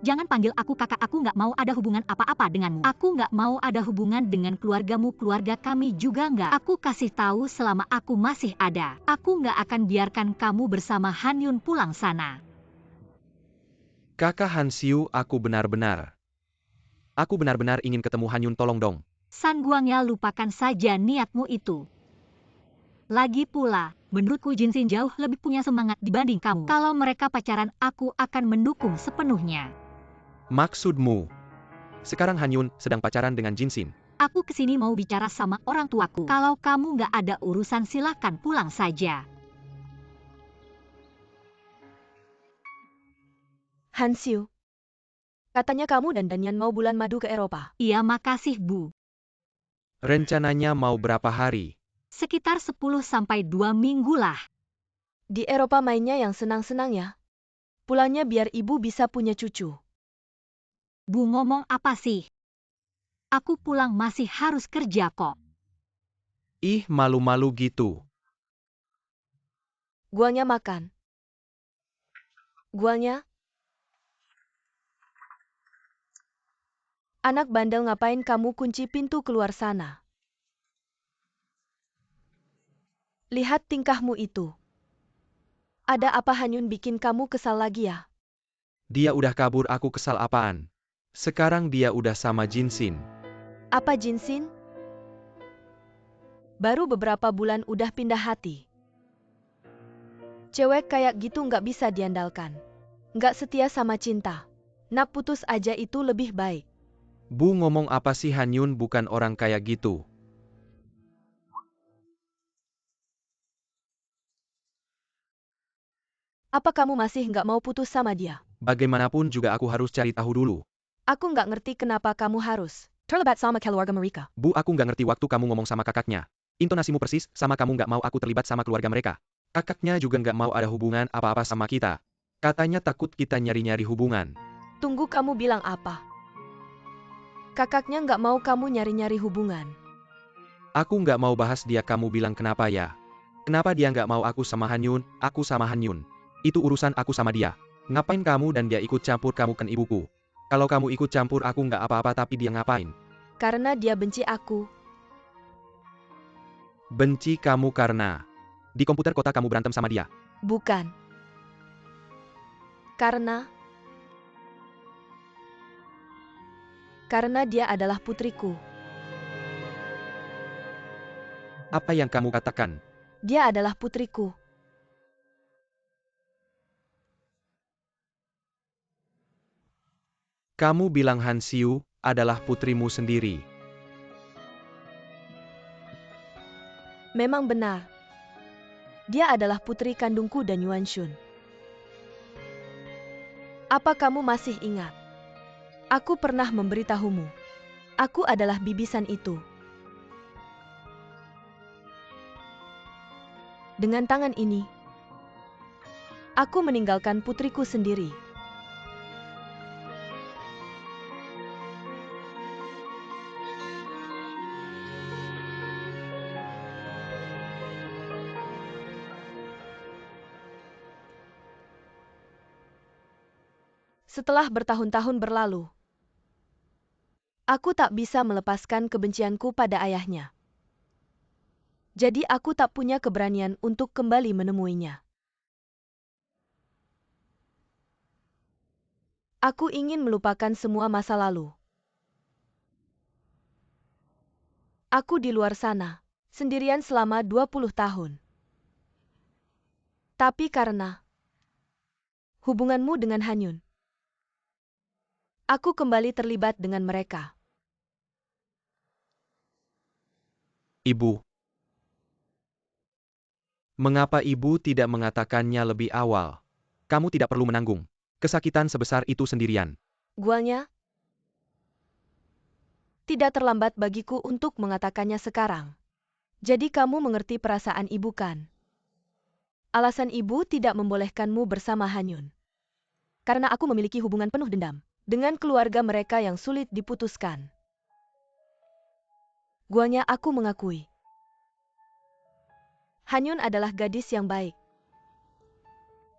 Jangan panggil aku kakak, aku nggak mau ada hubungan apa-apa denganmu. Aku nggak mau ada hubungan dengan keluargamu, keluarga kami juga nggak. Aku kasih tahu selama aku masih ada. Aku nggak akan biarkan kamu bersama Han Yun pulang sana. Kakak Han Siu, aku benar-benar ingin ketemu Han Yun, tolong dong. San Guang ya, lupakan saja niatmu itu. Lagi pula, menurutku Jin Xin jauh lebih punya semangat dibanding kamu. Kalau mereka pacaran, aku akan mendukung sepenuhnya. Maksudmu, sekarang Han Yun sedang pacaran dengan Jin Xin? Aku kesini mau bicara sama orang tuaku. Kalau kamu nggak ada urusan silakan pulang saja. Han Siu, katanya kamu dan Danyan mau bulan madu ke Eropa. Iya, makasih Bu. Rencananya mau berapa hari? Sekitar 10-2 minggu lah. Di Eropa mainnya yang senang-senang ya. Pulangnya biar ibu bisa punya cucu. Bu ngomong apa sih? Aku pulang masih harus kerja kok. Ih, malu-malu gitu. Guanya makan. Guanya? Anak bandel, ngapain kamu kunci pintu keluar sana? Lihat tingkahmu itu. Ada apa Han Yun bikin kamu kesal lagi ya? Dia udah kabur, aku kesal apaan? Sekarang dia udah sama Jin Xin. Apa Jin Xin? Baru beberapa bulan udah pindah hati. Cewek kayak gitu nggak bisa diandalkan. Nggak setia sama cinta. Nak putus aja itu lebih baik. Bu ngomong apa sih, Han Yun bukan orang kayak gitu. Apa kamu masih nggak mau putus sama dia? Bagaimanapun juga aku harus cari tahu dulu. Aku nggak ngerti kenapa kamu harus terlibat sama keluarga mereka. Bu, aku nggak ngerti waktu kamu ngomong sama kakaknya. Intonasimu persis sama kamu nggak mau aku terlibat sama keluarga mereka. Kakaknya juga nggak mau ada hubungan apa-apa sama kita. Katanya takut kita nyari-nyari hubungan. Tunggu, kamu bilang apa? Kakaknya nggak mau kamu nyari-nyari hubungan. Aku nggak mau bahas dia, kamu bilang kenapa ya? Kenapa dia nggak mau aku sama Han Yun, aku sama Han Yun? Itu urusan aku sama dia. Ngapain kamu dan dia ikut campur, kamu kan ibuku. Kalau kamu ikut campur aku nggak apa-apa, tapi dia ngapain? Karena dia benci aku. Benci kamu karena di komputer kota kamu berantem sama dia? Bukan. Karena dia adalah putriku. Apa yang kamu katakan? Dia adalah putriku. Kamu bilang Han Siu adalah putrimu sendiri. Memang benar. Dia adalah putri kandungku dan Yuan Shun. Apa kamu masih ingat? Aku pernah memberitahumu. Aku adalah bibisan itu. Dengan tangan ini, aku meninggalkan putriku sendiri. Setelah bertahun-tahun berlalu, aku tak bisa melepaskan kebencianku pada ayahnya. Jadi aku tak punya keberanian untuk kembali menemuinya. Aku ingin melupakan semua masa lalu. Aku di luar sana, sendirian selama 20 tahun. Tapi karena hubunganmu dengan Hanyun, aku kembali terlibat dengan mereka. Ibu. Mengapa ibu tidak mengatakannya lebih awal? Kamu tidak perlu menanggung kesakitan sebesar itu sendirian. Guanya, tidak terlambat bagiku untuk mengatakannya sekarang. Jadi kamu mengerti perasaan ibu kan? Alasan ibu tidak membolehkanmu bersama Hanyun. Karena aku memiliki hubungan penuh dendam dengan keluarga mereka yang sulit diputuskan. Guanya aku mengakui. Hanyun adalah gadis yang baik.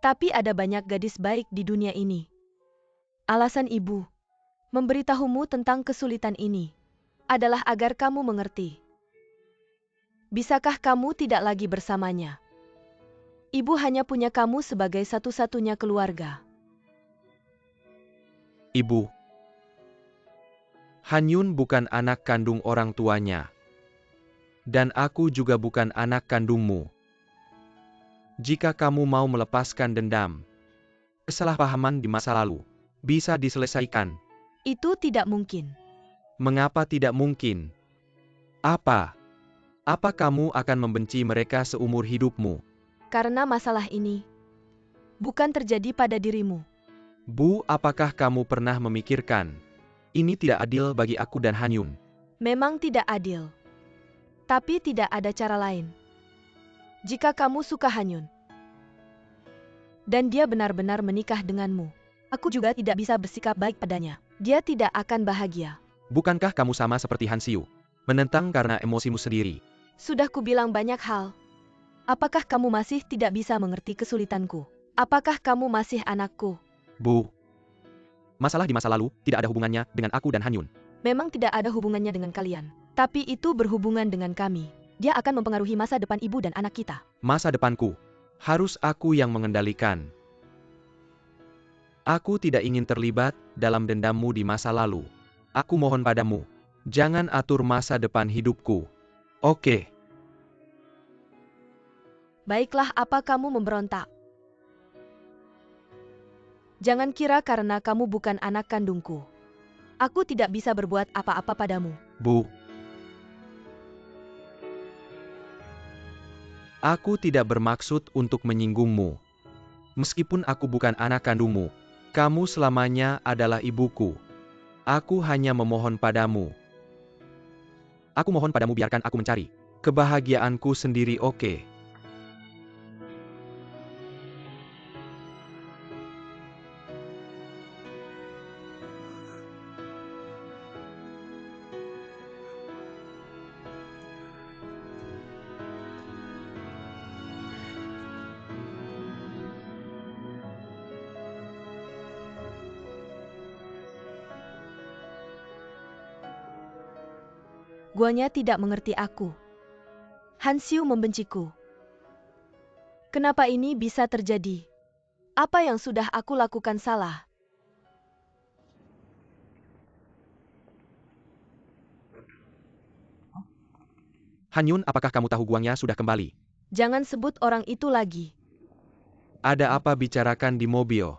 Tapi ada banyak gadis baik di dunia ini. Alasan ibu memberitahumu tentang kesulitan ini adalah agar kamu mengerti. Bisakah kamu tidak lagi bersamanya? Ibu hanya punya kamu sebagai satu-satunya keluarga. Ibu. Hanyun bukan anak kandung orang tuanya. Dan aku juga bukan anak kandungmu. Jika kamu mau melepaskan dendam, kesalahpahaman di masa lalu bisa diselesaikan. Itu tidak mungkin. Mengapa tidak mungkin? Apa? Apa kamu akan membenci mereka seumur hidupmu? Karena masalah ini bukan terjadi pada dirimu. Bu, apakah kamu pernah memikirkan ini tidak adil bagi aku dan Hanyun? Memang tidak adil. Tapi tidak ada cara lain. Jika kamu suka Hanyun, dan dia benar-benar menikah denganmu, aku juga tidak bisa bersikap baik padanya. Dia tidak akan bahagia. Bukankah kamu sama seperti Hansiu? Menentang karena emosimu sendiri. Sudah kubilang banyak hal. Apakah kamu masih tidak bisa mengerti kesulitanku? Apakah kamu masih anakku? Bu, masalah di masa lalu tidak ada hubungannya dengan aku dan Hanyun. Memang tidak ada hubungannya dengan kalian. Tapi itu berhubungan dengan kami. Dia akan mempengaruhi masa depan ibu dan anak kita. Masa depanku harus aku yang mengendalikan. Aku tidak ingin terlibat dalam dendammu di masa lalu. Aku mohon padamu, jangan atur masa depan hidupku. Oke. Baiklah, apa kamu memberontak? Jangan kira karena kamu bukan anak kandungku, aku tidak bisa berbuat apa-apa padamu. Bu. Aku tidak bermaksud untuk menyinggungmu. Meskipun aku bukan anak kandungmu, kamu selamanya adalah ibuku. Aku hanya memohon padamu. Aku mohon padamu biarkan aku mencari kebahagiaanku sendiri, oke? Guanya tidak mengerti aku. Hansiu membenciku. Kenapa ini bisa terjadi? Apa yang sudah aku lakukan salah? Hanyun, apakah kamu tahu Guangnya sudah kembali? Jangan sebut orang itu lagi. Ada apa bicarakan di mobil?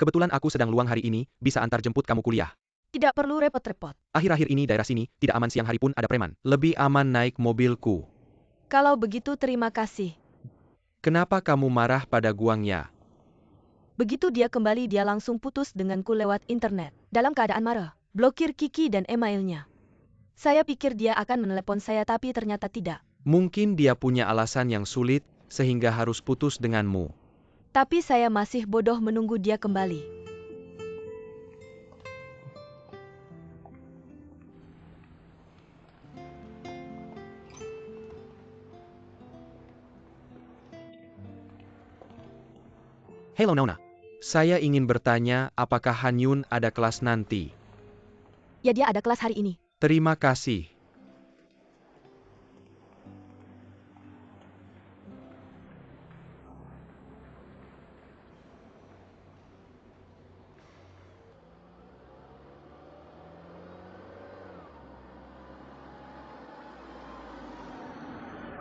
Kebetulan aku sedang luang hari ini, bisa antar jemput kamu kuliah. Tidak perlu repot-repot. Akhir-akhir ini daerah sini, tidak aman, siang hari pun ada preman. Lebih aman naik mobilku. Kalau begitu terima kasih. Kenapa kamu marah pada Guangnya? Begitu dia kembali dia langsung putus denganku lewat internet. Dalam keadaan marah, blokir Kiki dan emailnya. Saya pikir dia akan menelepon saya tapi ternyata tidak. Mungkin dia punya alasan yang sulit, sehingga harus putus denganmu. Tapi saya masih bodoh menunggu dia kembali. Hello Nona. Saya ingin bertanya, apakah Han Yun ada kelas nanti? Ya, dia ada kelas hari ini. Terima kasih.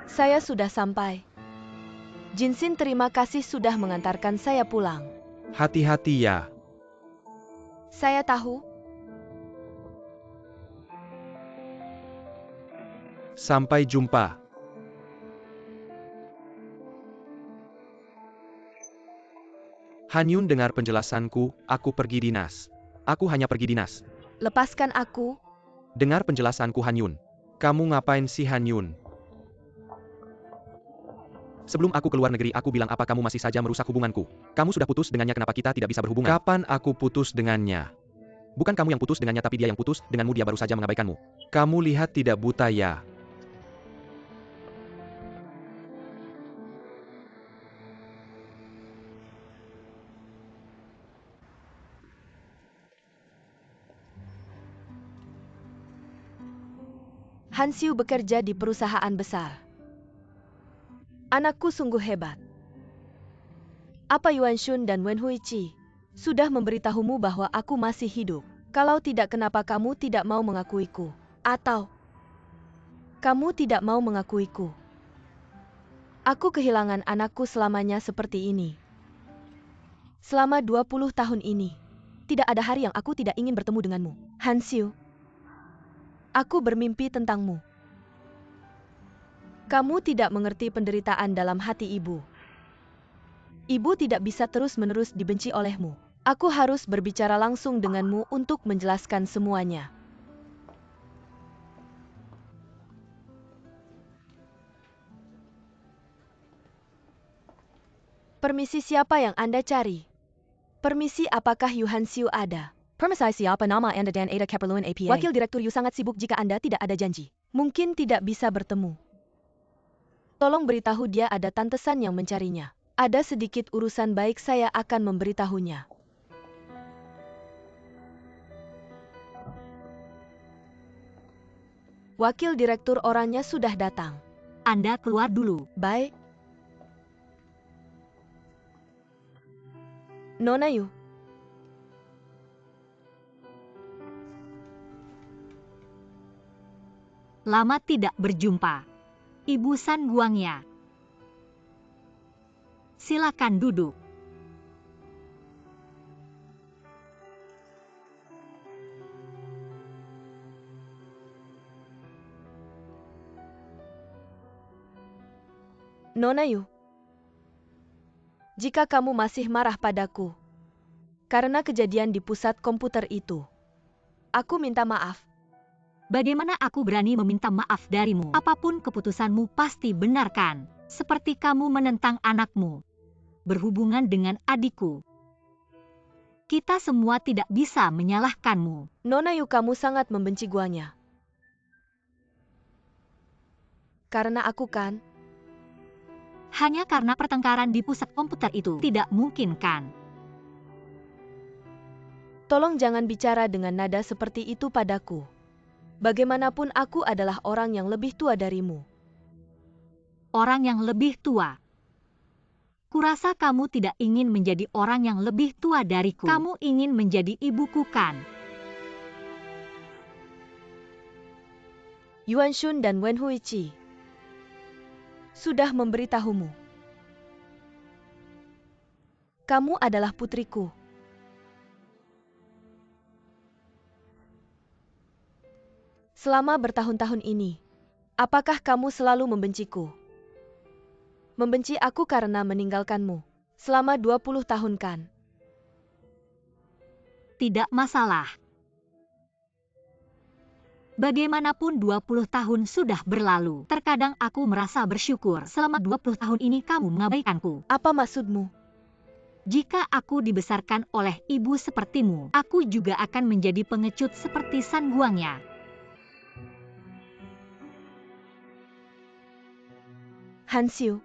Saya sudah sampai. Jinsin terima kasih sudah mengantarkan saya pulang. Hati-hati ya. Saya tahu. Sampai jumpa. Han Yun dengar penjelasanku, aku pergi dinas. Aku hanya pergi dinas. Lepaskan aku. Dengar penjelasanku Han Yun. Kamu ngapain sih Han Yun? Sebelum aku keluar negeri aku bilang apa kamu masih saja merusak hubunganku. Kamu sudah putus dengannya, kenapa kita tidak bisa berhubungan? Kapan aku putus dengannya? Bukan kamu yang putus dengannya tapi dia yang putus denganmu, dia baru saja mengabaikanmu. Kamu lihat tidak buta ya? Han Xiu bekerja di perusahaan besar. Anakku sungguh hebat. Apa Yuan Shun dan Wen Huichi sudah memberitahumu bahwa aku masih hidup? Kalau tidak, kenapa kamu tidak mau mengakuiku? Atau kamu tidak mau mengakuiku? Aku kehilangan anakku selamanya seperti ini. Selama 20 tahun ini, tidak ada hari yang aku tidak ingin bertemu denganmu. Han Xiu, aku bermimpi tentangmu. Kamu tidak mengerti penderitaan dalam hati ibu. Ibu tidak bisa terus-menerus dibenci olehmu. Aku harus berbicara langsung denganmu untuk menjelaskan semuanya. Permisi, siapa yang Anda cari? Permisi, apakah Yu Han Xiu ada? Permisi, siapa nama Anda dan Ada keperluan APA? Wakil Direktur Yu sangat sibuk jika Anda tidak ada janji. Mungkin tidak bisa bertemu. Tolong beritahu dia ada tantesan yang mencarinya. Ada sedikit urusan, baik, saya akan memberitahunya. Wakil Direktur orangnya sudah datang. Anda keluar dulu. Baik. Nona Yu. Lama tidak berjumpa. Ibu San Guangya. Silakan duduk. Nona Yu. Jika kamu masih marah padaku karena kejadian di pusat komputer itu, aku minta maaf. Bagaimana aku berani meminta maaf darimu? Apapun keputusanmu pasti benar kan? Seperti kamu menentang anakmu, berhubungan dengan adikku. Kita semua tidak bisa menyalahkanmu. Nona Yu, kamu sangat membenci Guangya. Karena aku kan? Hanya karena pertengkaran di pusat komputer itu? Tidak mungkin kan? Tolong jangan bicara dengan nada seperti itu padaku. Bagaimanapun aku adalah orang yang lebih tua darimu. Orang yang lebih tua? Kurasa kamu tidak ingin menjadi orang yang lebih tua dariku. Kamu ingin menjadi ibuku kan? Yuan Shun dan Wen Huichi sudah memberitahumu. Kamu adalah putriku. Selama bertahun-tahun ini, apakah kamu selalu membenciku? Membenci aku karena meninggalkanmu selama 20 tahun kan? Tidak masalah. Bagaimanapun 20 tahun sudah berlalu. Terkadang aku merasa bersyukur selama 20 tahun ini kamu mengabaikanku. Apa maksudmu? Jika aku dibesarkan oleh ibu sepertimu, aku juga akan menjadi pengecut seperti San Guangya. Han Xiu,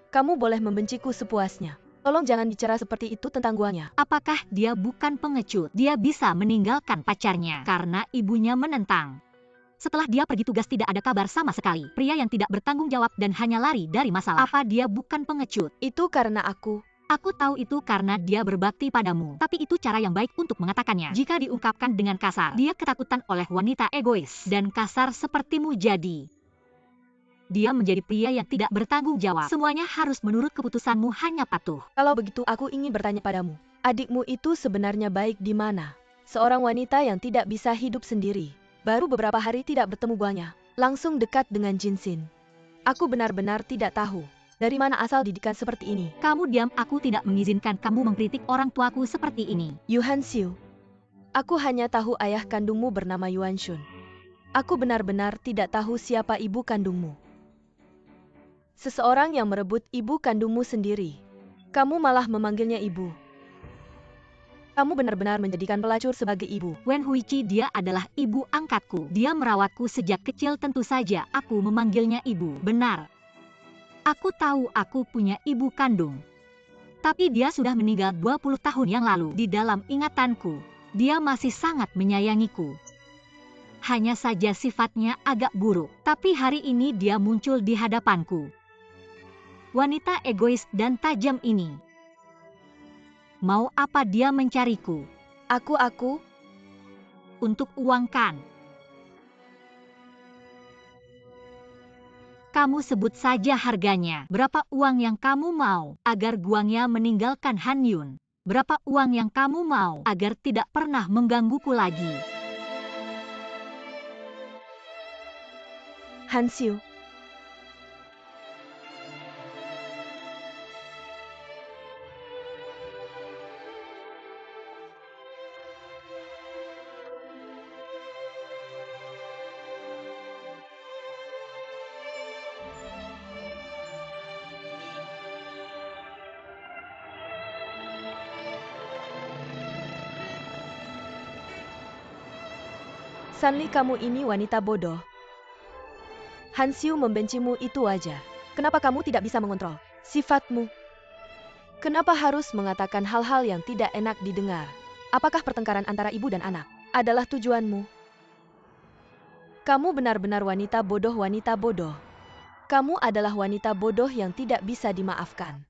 kamu boleh membenciku sepuasnya. Tolong jangan bicara seperti itu tentang guanya. Apakah dia bukan pengecut? Dia bisa meninggalkan pacarnya karena ibunya menentang. Setelah dia pergi tugas tidak ada kabar sama sekali. Pria yang tidak bertanggung jawab dan hanya lari dari masalah. Apa dia bukan pengecut? Itu karena aku. Aku tahu itu karena dia berbakti padamu. Tapi itu cara yang baik untuk mengatakannya. Jika diungkapkan dengan kasar, dia ketakutan oleh wanita egois dan kasar sepertimu jadi. Dia menjadi pria yang tidak bertanggung jawab. Semuanya harus menurut keputusanmu, hanya patuh. Kalau begitu aku ingin bertanya padamu. Adikmu itu sebenarnya baik di mana? Seorang wanita yang tidak bisa hidup sendiri. Baru beberapa hari tidak bertemu guanya. Langsung dekat dengan Jinsin. Aku benar-benar tidak tahu. Dari mana asal didikan seperti ini? Kamu diam, aku tidak mengizinkan kamu mengkritik orang tuaku seperti ini. Yuan Xiu. Aku hanya tahu ayah kandungmu bernama Yuan Shun. Aku benar-benar tidak tahu siapa ibu kandungmu. Seseorang yang merebut ibu kandungmu sendiri. Kamu malah memanggilnya ibu. Kamu benar-benar menjadikan pelacur sebagai ibu. Wen Huichi, dia adalah ibu angkatku. Dia merawatku sejak kecil, tentu saja aku memanggilnya ibu. Benar. Aku tahu aku punya ibu kandung. Tapi dia sudah meninggal 20 tahun yang lalu. Di dalam ingatanku, dia masih sangat menyayangiku. Hanya saja sifatnya agak buruk. Tapi hari ini dia muncul di hadapanku. Wanita egois dan tajam ini. Mau apa dia mencariku? Aku. Untuk uang kan? Kamu sebut saja harganya. Berapa uang yang kamu mau agar guangnya meninggalkan Han Yun? Berapa uang yang kamu mau agar tidak pernah menggangguku lagi? Han Xiu. Sanli, kamu ini wanita bodoh. Han Xiu membencimu itu wajar. Kenapa kamu tidak bisa mengontrol sifatmu? Kenapa harus mengatakan hal-hal yang tidak enak didengar? Apakah pertengkaran antara ibu dan anak adalah tujuanmu? Kamu benar-benar wanita bodoh, wanita bodoh. Kamu adalah wanita bodoh yang tidak bisa dimaafkan.